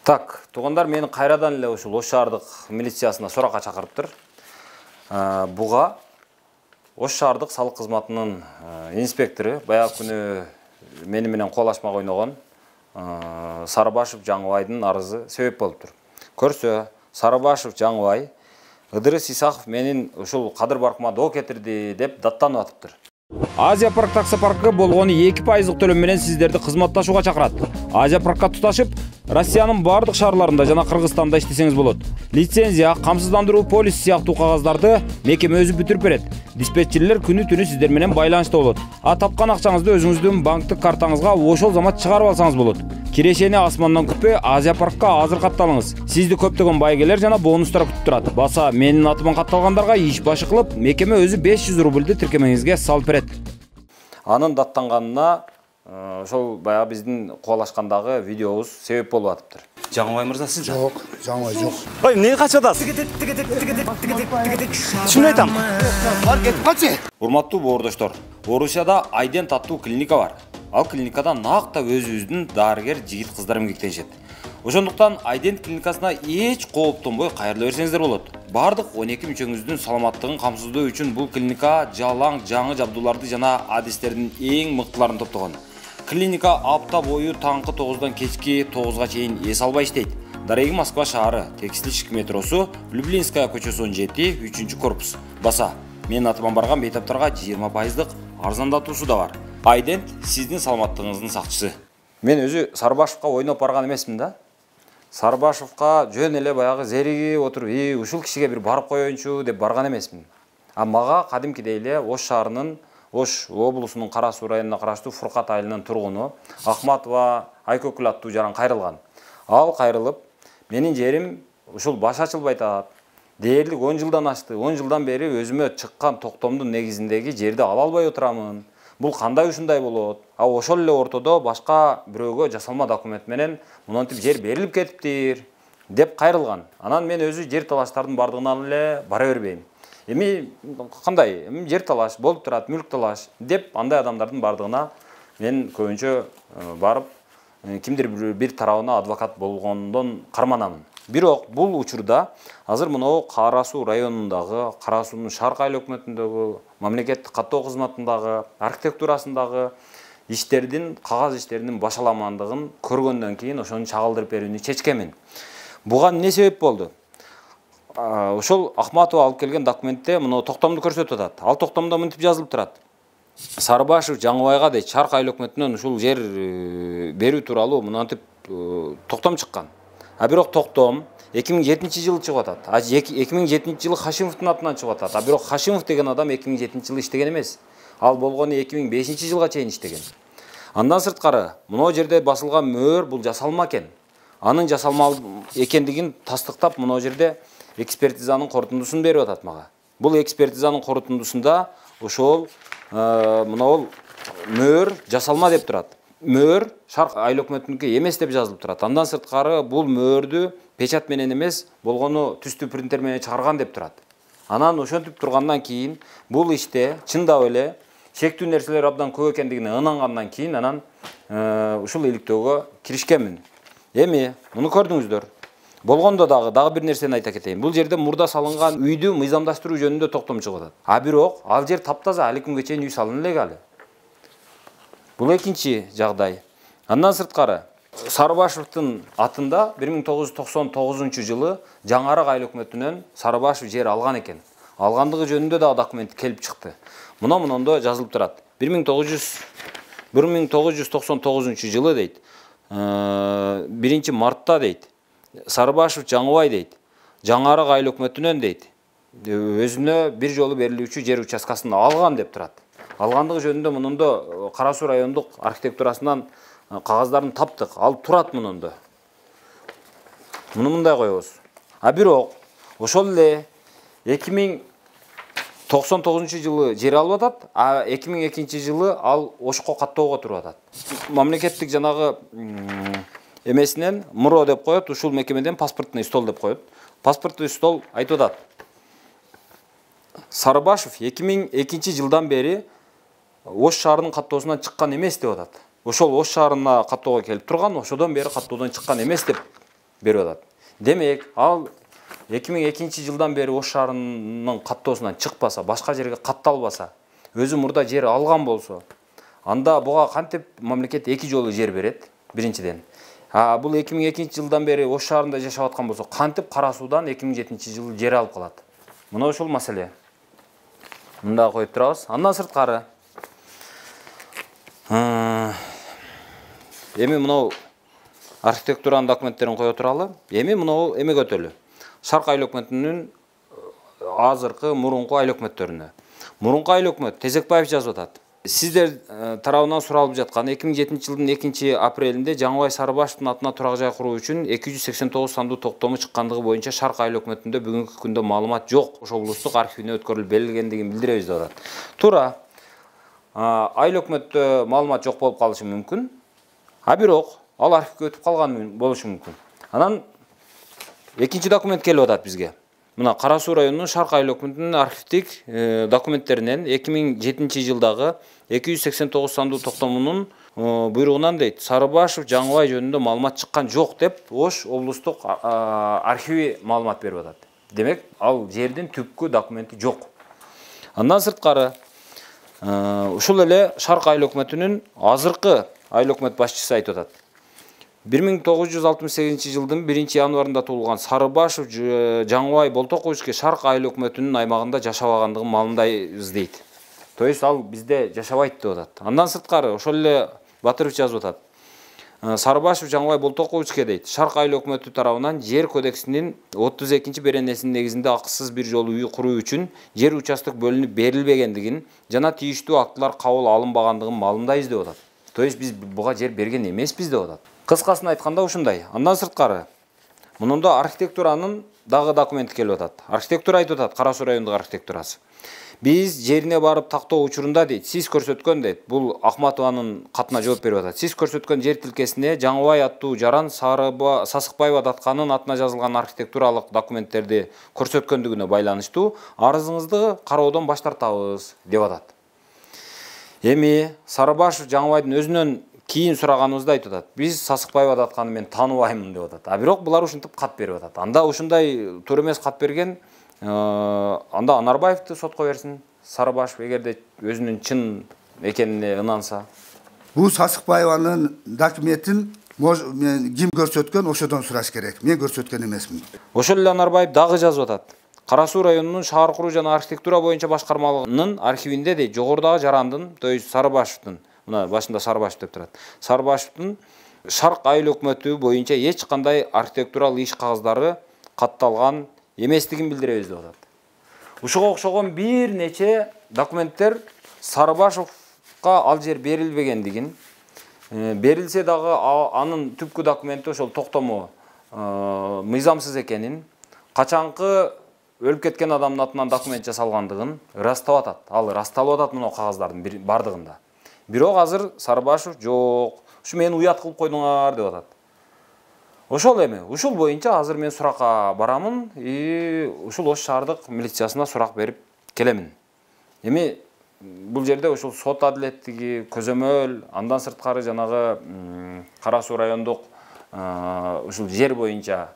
Так, туғандар мені қайрадан эле ушул Ош шаардык милициясына суракка чакырыптыр. Буга Ош шаардык салык кызматынын инспектору баягы күнү мени менен колашмак ойногон Сарыбашев Жаңыбайдын арызы себеп болуптур. Көрсө, Сарыбашев Жаңыбай Ыдырыс Исахов менин ушул Кадыр Баркыма доо кетирди деп даттанып атыптыр. Азия парк таксопаркы болгону 2% төлөм менен сиздерди кызматташууга чакырат. Азия паркка туташып, Россиянын бардык шаарларында жана Кыргызстанда иштесеңиз болот. Лицензия, камсыздандыруу, полис сыяктуу кагаздарды мекеме өзү бүтүрүп берет. Диспетчерлер күнү-түнү сиздер менен байланышта болот. Тапкан акчаңызды өзүңүздүн банктык картаңызга ошол замат чыгарып алсаңыз болот. Кирешени асмандан күтпөй Азия паркка азыр катталыңыз. Сизди көптөгөн байгелер жана бонустар күтүп турат. Баса менин атыман катталгандарга иш башы кылып, мекеме өзү 500 рубльды тиркемеңизге салып берет. Анын даттанганына ошол баягы биздин кубалашкандагы видеобуз себеп болуп атыптыр. Жаңыбай мырза сиз? Жок, Жаңыбай жок. Ой, эмнеге качып атасыз? Чын айтам. Бар кетип калчы. Урматтуу боордоштор, Орусияда Айдент аттуу клиника бар. Ал клиникада накта өзүбүздүн дарыгер жигит кыздар эмгектенишет. Ошондуктан Айдент клиникасына эч кооптонбой кайрыла берсеңиздер болот. Бардык 12 мүчөңүздүн саламаттыгын камсыздоо үчүн бул клиника жалаң жаңы жабдууларды жана адистердин эң мыктыларын топтогон. Клиника апта бою таңкы 9-дан кечки 9-га чейин эс албай иштейт. Дареги Москва шаары, Текстильщик метросу, Люблинская көчөсү 17, 3 корпус. Баса, менин атыман барган бейтаптарга 20% арзандатуусу да бар. Айдент сиздин саламаттыгыңыздын сакчысы. Мен өзү Сарыбашевка ойноп барган эмесмин да. Сарыбашевка жөн эле баягы зериги отуруп, ушул кишиге бир барып коеюнчу деп барган эмесмин. Мага кадимкидей эле Ош шаарынын Ош облусунун Кара Суу районуна караштуу Фуркат айылынын тургуну Ахматова Айкөкүл аттуу жаран кайрылган. Ал кайрылып, менин жерим ушул баш ачылбай атат. Дээрлик 10 жылдан ашты. 10 жылдан бери өзүмө чыккан токтомдун негизиндеги жерди ала албай отурамын. Бул кандай ушундай болот? Ошол эле ортодо башка бирөөгө жасалма документ менен мынтип жер берилип кетиптир деп кайрылган. Анан мен өзү жер талаштардын бардыгынан эле бара бербейм. Эми кандай? Жер талаш болуп турат, мүлк талаш деп андай адамдардын бардыгына мен көбүнчө барып кимдир бир тарабына адвокат болгондон карманамын. Бирок бул учурда азыр мынау Кара Суу районундагы, Кара Суунун Шарк айыл өкмөтүндөгү, мамлекеттик каттоо кызматындагы, архитектурасындагы иштердин, кагаз иштеринин башаламандыгын көргөндөн кийин ошону чагылдырып берүүнү чечкенмин. Буга эмне себеп болду? Ошол Ахматова алып келген документте мына токтомду көрсөтүп атат. Ал токтомдо мынтип жазылып турат. Сарыбашев Жаңыбайга дейт Шарк айыл өкмөтүнөн ушул жер берүү тууралуу мынтип токтом чыккан. Бирок токтом 2007-жылы чыгып атат. 2007-жылы Хашимовдун атынан чыгып атат. Бирок Хашимов деген адам 2007-жылы иштеген эмес. Ал болгону 2005-жылга чейин иштеген. Андан сырткары, мына жерде басылган мөөр бул жасалма экен. Анын жасалма экендигин тастыктап мына жерде экспертизанын корутундусун берип атат мага. Бул экспертизанын корутундусунда ошол мына мөөр жасалма деп турат. Мөөр Шарк айыл өкмөтүнүкү эмес деп жазылып турат. Андан сырткары бул мөөрдү печат менен эмес, болгону түстүү принтер менен чыгарган деп турат. Анан ошентип тургандан кийин бул иште чындап эле шектүү нерселер абдан көп экендигине ынангандан кийин анан ушул иликтөөгө киришкенмин. Эми муну көрдүңүздөр. Болгондо дагы бир нерсени айта кетейин. Бул жерде мурда салынган үйдү мыйзамдаштыруу жөнүндө токтом чыгып атат. Бирок ал жер таптаза, али күнгө чейин үй салына элек. Бул экинчи жагдай. Андан сырткары Сарыбашевдин атында 1999-жылы Жаңарак айыл өкмөтүнөн Сарыбашев жер алган экен. Алгандыгы жөнүндө да документ келип чыкты. Мундо жазылып турат. 1999-жылы дейт. 1-мартта дейт. Сарыбашев Жаңыбай дейт. Жаңарак айыл өкмөтүнөн дейт. Өзүнө бир жолу берилүүчү жер участкасын алган деп турат. Алгандыгы жөнүндө мунундо Кара Суу райондук архитектурасынан кагаздарын таптык. Ал турат мунундо. Муну мындай коебуз. Бирок ошол эле 2099-жылы жер алып атат, 2002-жылы ал Ошко каттоого туруп атат. Мамлекеттик жанагы эмесинен МУРО деп коет, ушул мекемеден паспортный стол деп коет. Паспортный стол айтып атат. Сарыбашев 2002-жылдан бери Ош шаарынын каттоосунан чыккан эмес деп атат. ошол Ош шаарына каттоого келип турган, ошодон бери каттоодон чыккан эмес деп берип атат. Демек, ал 2002 жылдан бери Ош шаарынын каттоосунан чыкпаса, башка жерге катталбаса, өзү мурда жер алган болсо, анда буга кантип мамлекет 2 жолу жер берет, биринчиден. Бул 2002 жылдан бери Ош шаарында жашап аткан болсо, кантип Кара Суудан 2007 жылы жер алып калат? Мына ошол маселе. Мында коюп турабыз. Андан сырткары эми мынау архитектуранын документтерин кое туралы. Эми мынау эме көтөлү. Шарк айыл өкмөтүнүн азыркы мурунку айыл өкмөттөрүнө. Мурунку айыл өкмөт Тезекбаев жазып атат. Сиздер тарабынан суралып жаткан 2007 жылдын 2 апрелинде Жаңыбай Сарыбашевдин атына турак жай куруу үчүн 289 сандуу токтому чыккандыгы боюнча Шарк айыл өкмөтүндө бүгүнкү күндө маалымат жок. Ошол облустук архивине өткөрүлүп берилгендигин билдиребиз деп атат. Туура. Айыл өкмөттө маалымат жок болуп калышы мүмкүн. Бирок ал архивге өтүп калган болушу мүмкүн. Анан экинчи документ келип атат бизге. Мына Кара Суу районунун Шарк айыл өкмөтүнүн архивдик документтеринен 2007 жылдагы 289 сандуу токтомунун буйругунан дейт, Сарыбашев Жаңыбай жөнүндө маалымат чыккан жок деп Ош облустук архиви маалымат берип атат. Демек, ал жердин түпкү документи жок. Андан сырткары ушул эле Шарк айыл өкмөтүнүн азыркы айыл өкмөт башчысы айтып атат. 1968 жылдын 1 январында туулган Сарыбашев Жаңыбай Болтоковичке Шарк айыл өкмөтүнүн аймагында жашабагандыгын маалымдайбыз дейт. То есть ал бизде жашабайт деп атат. Андан сырткары ошол эле Батыров жазып атат. Сарыбашев Жаңыбай Болтоковичке дейт, Шарк айыл өкмөтү тарабынан жер кодексинин 32 беренесинин негизинде акысыз бир жолу үй куруу үчүн жер участок бөлүнүп берилбегендигин жана тийиштүү актылар кабыл алынбагандыгын маалымдайбыз деп атат. То есть биз буга жер берген эмеспиз деп атат. Кыскасын айтканда ушундай. Андан сырткары мунунда архитектуранын дагы документи келип атат. Архитектура айтып атат, Кара Суу районундук архитектурасы. Биз жерине барып тактоо учурунда дейт, сиз көрсөткөн дейт, бул Ахматованын катына жооп берип атат. Сиз көрсөткөн жер тилкесине Жаңыбай аттуу жаран Сасыкбаева датканын атына жазылган архитектуралык документтерди көрсөткөндүгүнө байланыштуу арызыңызды кароодон баш тартабыз деп атат. Эми Сарыбашев Жаңыбайдын өзүнөн кийин сураганыбызда айтып атат. Биз Сасыкбаева датканы мен тааныбаймын деп атат. Бирок булар ушинтип кат берип атат. Анда ушундай туура эмес кат берген, анда Анарбаевди сотко берсин. Сарыбашев эгерде өзүнүн чын экенине ынанса. Бул Сасыкбаеванын документин ким көрсөткөн, ошодон сураш керек. Мен көрсөткөн эмесмин. Ошол эле Анарбаев дагы жазып атат. Кара Суу районунун шаар куруу жана архитектура боюнча башкармалыгынын архивинде дейт, жогорудагы жарандын, то есть Сарыбашевдин, мына башында Сарыбашев деп турат. Сарыбашевдин Шарк айыл өкмөтү боюнча эч кандай архитектуралык иш кагаздары катталган эместигин билдиребиз деп атат. Ушуга окшогон бир нече документтер Сарыбашевга ал жер берилбегендигин, берилсе дагы анын түпкү документи ошол токтому мыйзамсыз экенин, качанкы өлүп кеткен адамдын атынан документ жасалгандыгын ырастап атат. Ал ырасталып атат мына кагаздардын бардыгында. Бирок азыр Сарыбашев жок, ушу мени уят кылып койдуңар деп атат. Ошол эми, ушул боюнча азыр мен суракка барамын, ушул Ош шаардык милициясына сурак берип келемин. Эми бул жерде ушул сот адилеттиги, көзөмөл, андан сырткары жанагы Кара Суу райондук ушул жер боюнча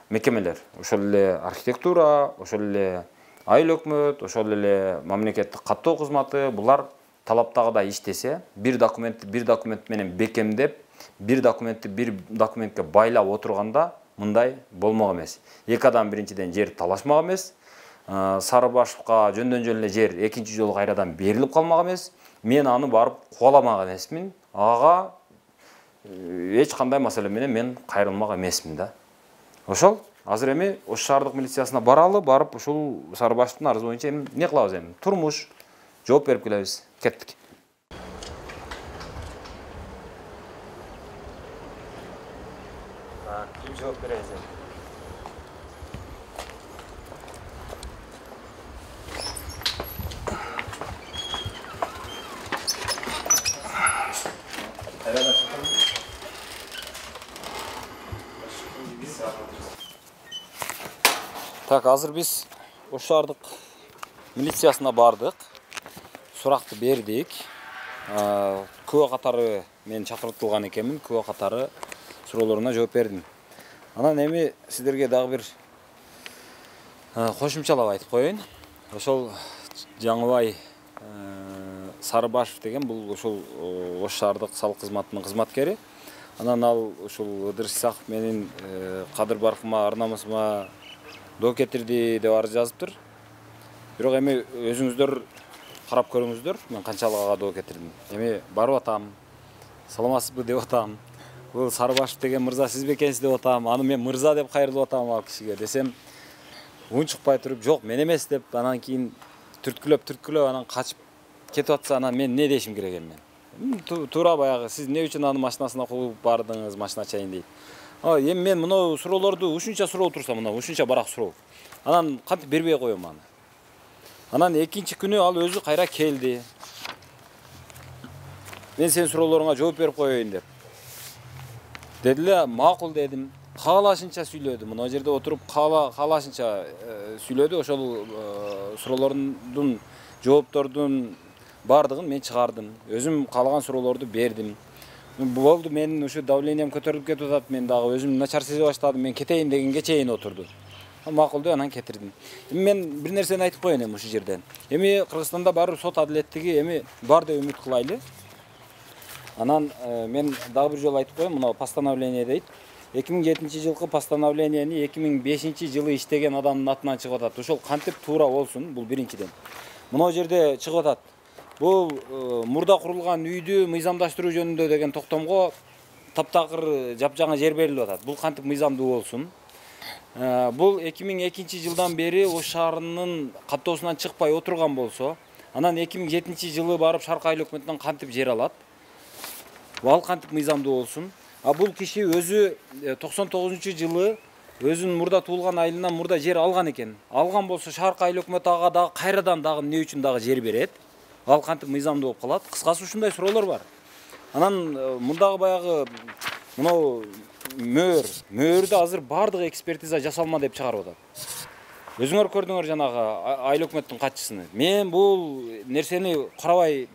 мекемелер, ошол эле архитектура, ошол эле айыл өкмөт, ошол эле мамлекеттик каттоо кызматы, булар талаптагыдай иштесе, бир документ менен бекемдеп, бир документке байлап отурганда мындай болмок эмес. Эки адам биринчиден жер талашмак эмес, Сарыбашевга жөндөн жөн эле жер экинчи жолу кайрадан берилип калмак эмес. Мен аны барып кубаламак эмесмин. Ага эч кандай маселе менен мен кайрылмак эмесмин да. Ошол азыр эми Ош шаардык милициясына баралы, барып ушул Сарыбашевдин арызы боюнча эми эмне кылабыз эми? Турмуш жооп берип келебиз. Кеттик. Ким жооп беребиз эми? Так, азыр биз Ош шаардык милициясына бардык. Суракты бердик. күбө катары мен чакыртылган экенмин, күбө катары суроолоруна жооп бердим. Анан эми сиздерге дагы бир кошумчалап айтып коеюн. Ошол Жаңыбай Сарыбашев деген бул ошол Ош шаардык салык кызматынын кызматкери. Анан ал ушул Ыдырыс Исаков менин кадыр баркыма, арнамасыма доо кетирди деп арыз жазыптыр. Бирок эми өзүңүздөр карап көрүңүздөр, мен канчалык ага доо кетирдим. Эми барып атам, саламатсызбы деп атам. Бул Сарыбашев деген мырза сиз бекенсиз деп атам. Аны мен мырза деп кайрылып атам ал кишиге. Десем, уун чыкпай туруп, жок мен эмес деп, анан кийин түрткүлөп анан качып кетип атса, анан мен не дешим керек эми? Туура баягы сиз эмне үчүн аны машинасына кууп бардыңыз, машина чайын дейт. Эми мен мына суроолорду ушунча суроо турсам, мына ушунча барак суроо. Анан кантип бербей коем аны. Анан экинчи күнү ал өзү кайра келди. Мен сенин суроолоруңа жооп берип коеюн деп. Дедиле, макул дедим. Каалашынча сүйлөдү. Мына жерде отуруп каалашынча сүйлөдү. Ошол суроолордун, жооптордун бардыгын мен чыгардым. Өзүм каалаган суроолорду бердим. Болду, менин ушу давлением көтөрүлүп кетип атат. Мен дагы өзүм начар сезе баштадым. Мен кетейин дегенге чейин отурду. Макул деп анан кетирдим. Эми мен бир нерсени айтып коеюн эми ушул жерден. Эми Кыргызстанда баары сот адилеттиги эми бар деп үмүт кылайлы. Анан мен дагы бир жолу айтып коеюн, мына постановление дейт. 2007 жылкы постановлениени 2005 жылы иштеген адамдын атынан чыгып атат. Ошол кантип туура болсун, бул биринчиден. Мына жерде чыгып атат. Бул мурда курулган үйдү мыйзамдаштыруу жөнүндө деген токтомго таптакыр жапжаңа жер берилип атат. Бул кантип мыйзамдуу болсун? Бул 2002 жылдан бери Ош шаарынын каттоосунан чыкпай отурган болсо, анан 2007 жылы барып Шаркы айыл өкмөтүнөн кантип жер алат? Ал кантип мыйзамдуу болсун? Бул киши өзү 99 жылы өзүнүн мурда туулган айылынан мурда жер алган экен. Алган болсо Шаркы айыл өкмөтү ага дагы кайрадан дагы эмне үчүн дагы жер берет? Ал кантип мыйзамдуу болуп калат? Кыскасы ушундай суроолор бар. Анан мындагы баягы мынау мөөрдө азыр бардык экспертиза жасалма деп чыгарып атат. Өзүңөр көрдүңөр жанагы айыл өкмөттүн катчысыны. Мен бул нерсени карабай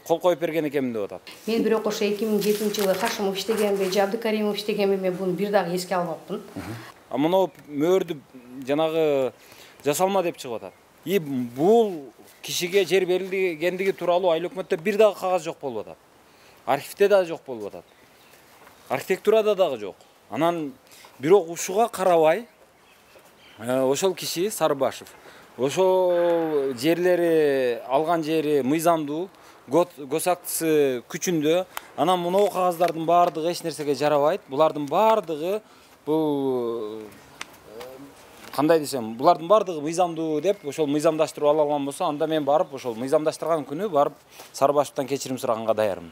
кол коюп берген экенмин деп атат. Мен бирок ошо 2007 жылы Хашимов иштегенби, Жабдыкаримов иштегенби мен буну бир дагы эске албапмын. Мына мөөрдү жанагы жасалма деп чыгып атат. Бул кишиге жер берилгендиги тууралуу айыл өкмөттө бир дагы кагаз жок болуп атат. Архивде да жок болуп атат. Архитектурада дагы жок. Анан бирок ушуга карабай ошол киши Сарыбашев ошол жерлери алган жери мыйзамдуу, госактысы күчүндө. Анан мына кагаздардын бардыгы эч нерсеге жарабайт. Булардын бардыгы бул кандай десем, булардын бардыгы мыйзамдуу деп ошол мыйзамдаштырып ала алган болсо, анда мен барып ошол мыйзамдаштырган күнү барып Сарыбашевден кечирим сураганга даярмын.